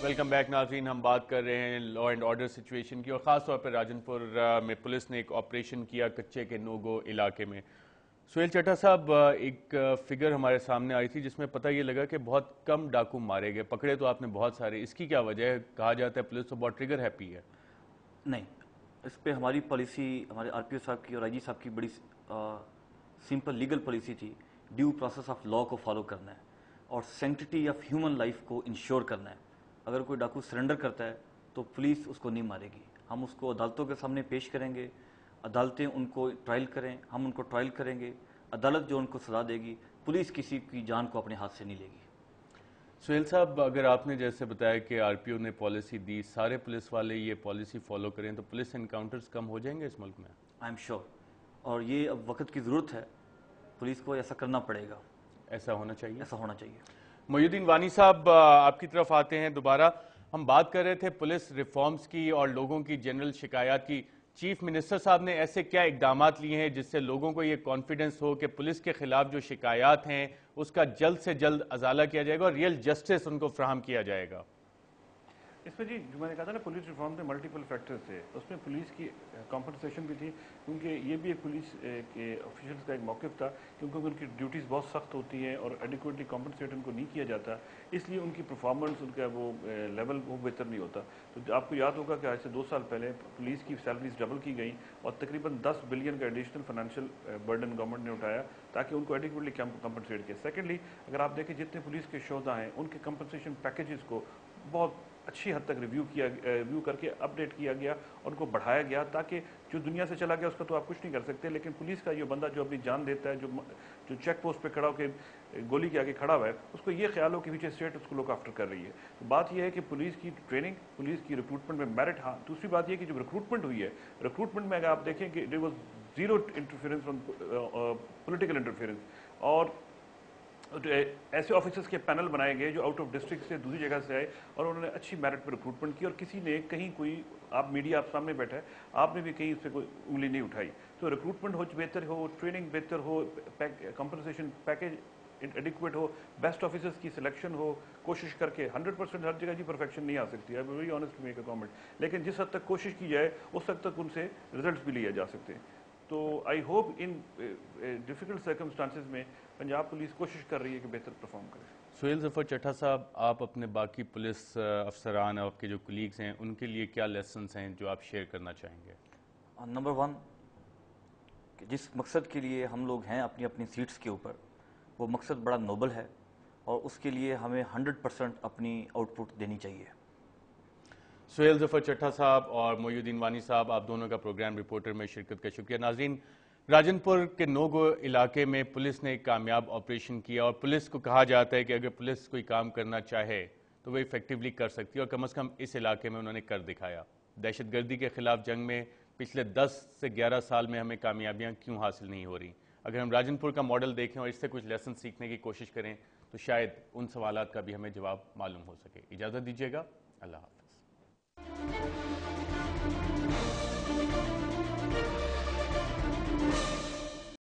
Welcome back ناظرین. ہم بات کر رہے ہیں لا اینڈ آرڈر سچویشن کی اور خاص طور پر راجن پور میں پولیس نے ایک آپریشن کیا کچے کے نوگو علاقے میں. سہیل چٹھا صاحب، ایک فگر ہمارے سامنے آئی تھی جس میں پتہ یہ لگا کہ بہت کم ڈاکو مارے گئے. پکڑے تو آپ نے بہت سارے، اس کی کیا وجہ ہے؟ کہا جاتا ہے پولیس تو بہت ٹریگر ہیپی ہے. نہیں، اس پہ ہماری پالیسی، ہمارے آر پی او صاحب کی اور آئی جی صاحب کی بڑی سمپل لیگل پالیسی تھی. ڈیو پروسیس آف لا کو فالو کرنا ہے اور سینکٹیٹی آف ہیومن لائف کو انشور کرنا ہے. اگر کوئی ڈاکو سرنڈر کرتا ہے تو پولیس اس کو نہیں مارے گی. ہم اس کو عدالتوں کے سامنے پیش کریں گے، عدالتیں ان کو ٹرائل کریں، ہم ان کو ٹرائل کریں گے، عدالت جو ان کو سزا دے گی. پولیس کسی کی جان کو اپنے ہاتھ سے نہیں لے گی. سہیل صاحب، اگر آپ نے جیسے بتایا کہ آر پی او نے پالیسی دی، سارے پولیس والے یہ پالیسی فالو کریں تو پولیس انکاؤنٹرز کم ہو جائیں گے اس ملک میں؟ آئی ایم شیور، اور یہ اب وقت کی ضرورت ہے. پولیس کو ایسا کرنا پڑے گا، ایسا ہونا چاہیے. ایسا ہونا چاہیے. محی الدین وانی صاحب، آپ کی طرف آتے ہیں دوبارہ. ہم بات کر رہے تھے پولیس ریفارمز کی اور لوگوں کی جنرل شکایات کی. چیف منسٹر صاحب نے ایسے کیا اقدامات لیے ہیں جس سے لوگوں کو یہ کانفیڈنس ہو کہ پولیس کے خلاف جو شکایات ہیں اس کا جلد سے جلد ازالہ کیا جائے گا اور ریئل جسٹس ان کو فراہم کیا جائے گا؟ اس میں جی جو میں نے کہا تھا نا، پولیس ریفارم میں ملٹیپل فیکٹرز تھے. اس میں پولیس کی کمپنسیشن بھی تھی، کیونکہ یہ بھی ایک پولیس کے آفیشلز کا ایک موقف تھا، کیونکہ ان کی ڈیوٹیز بہت سخت ہوتی ہیں اور ایڈیکویٹلی کمپنسیٹ ان کو نہیں کیا جاتا. اس لیے ان کی پرفارمنس، ان کا وہ لیول وہ بہتر نہیں ہوتا. تو آپ کو یاد ہوگا کہ آج سے 2 سال پہلے پولیس کی سیلریز ڈبل کی گئیں اور تقریباً 10 بلین کا ایڈیشنل فائنینشیل برڈن گورنمنٹ نے اٹھایا تاکہ ان کو ایڈیکویٹلی کمپنسیٹ کیا. سیکنڈلی، اگر آپ دیکھیں جتنے پولیس کے شہدا ہیں ان کے کمپنسیشن پیکیجز کو بہت اچھی حد تک ریویو کر کے اپڈیٹ کیا گیا اور ان کو بڑھایا گیا، تاکہ جو دنیا سے چلا گیا اس کا تو آپ کچھ نہیں کر سکتے، لیکن پولیس کا یہ بندہ جو اپنی جان دیتا ہے، جو چیک پوسٹ پہ کھڑا ہو کے گولی کے آگے کھڑا ہوا ہے، اس کو یہ خیال ہو کہ پیچھے اسٹیٹ اس کو لک آفٹر کر رہی ہے. تو بات یہ ہے کہ پولیس کی ٹریننگ، پولیس کی ریکروٹمنٹ میں میرٹ. ہاں، دوسری بات یہ کہ جب ریکروٹمنٹ ہوئی ہے، ریکروٹمنٹ میں اگر آپ دیکھیں کہ there was zero interference from political interference, اور ایسے آفیسرز کے پینل بنائے گئے جو آؤٹ آف ڈسٹرکٹ سے دوسری جگہ سے آئے اور انہوں نے اچھی میرٹ پہ ریکروٹمنٹ کی، اور کسی نے کہیں کوئی، آپ میڈیا آپ سامنے بیٹھا ہے، آپ نے بھی کہیں اس پہ کوئی انگلی نہیں اٹھائی. تو ریکروٹمنٹ ہو بہتر ہو، ٹریننگ بہتر ہو، کمپنسیشن پیکیج ایڈیکویٹ ہو، بیسٹ آفیسرز کی سلیکشن ہو، کوشش کر کے 100% ہر جگہ جی پرفیکشن نہیں آ سکتی. I'm very honest to make a comment, لیکن جس حد تک کوشش کی جائے اس حد تک ان سے ریزلٹس بھی لیے جا سکتے ہیں. تو I hope in difficult circumstances میں پنجاب پولیس کوشش کر رہی ہے کہ بہتر پرفارم کرے. سہیل ظفر چٹھا صاحب، آپ اپنے باقی پولیس افسران، آپ کے جو کولیگز ہیں، ان کے لیے کیا لیسنز ہیں جو آپ شیئر کرنا چاہیں گے؟ نمبر 1، کہ جس مقصد کے لیے ہم لوگ ہیں اپنی اپنی سیٹس کے اوپر، وہ مقصد بڑا نوبل ہے اور اس کے لیے ہمیں 100% اپنی آؤٹ پٹ دینی چاہیے. سہیل ظفر چٹھا صاحب اور محی الدین وانی صاحب، آپ دونوں کا پروگرام رپورٹر میں شرکت کا شکریہ. ناظرین، راجن پور کے نوگو علاقے میں پولیس نے ایک کامیاب آپریشن کیا اور پولیس کو کہا جاتا ہے کہ اگر پولیس کوئی کام کرنا چاہے تو وہ ایفیکٹولی کر سکتی ہے، اور کم از کم اس علاقے میں انہوں نے کر دکھایا. دہشت گردی کے خلاف جنگ میں پچھلے 10 سے 11 سال میں ہمیں کامیابیاں کیوں حاصل نہیں ہو رہی؟ اگر ہم راجن پور کا ماڈل دیکھیں اور اس سے کچھ لیسن سیکھنے کی کوشش کریں تو شاید ان سوالات کا بھی ہمیں جواب معلوم ہو سکے. اجازت دیجیے گا. اللہ حافظ.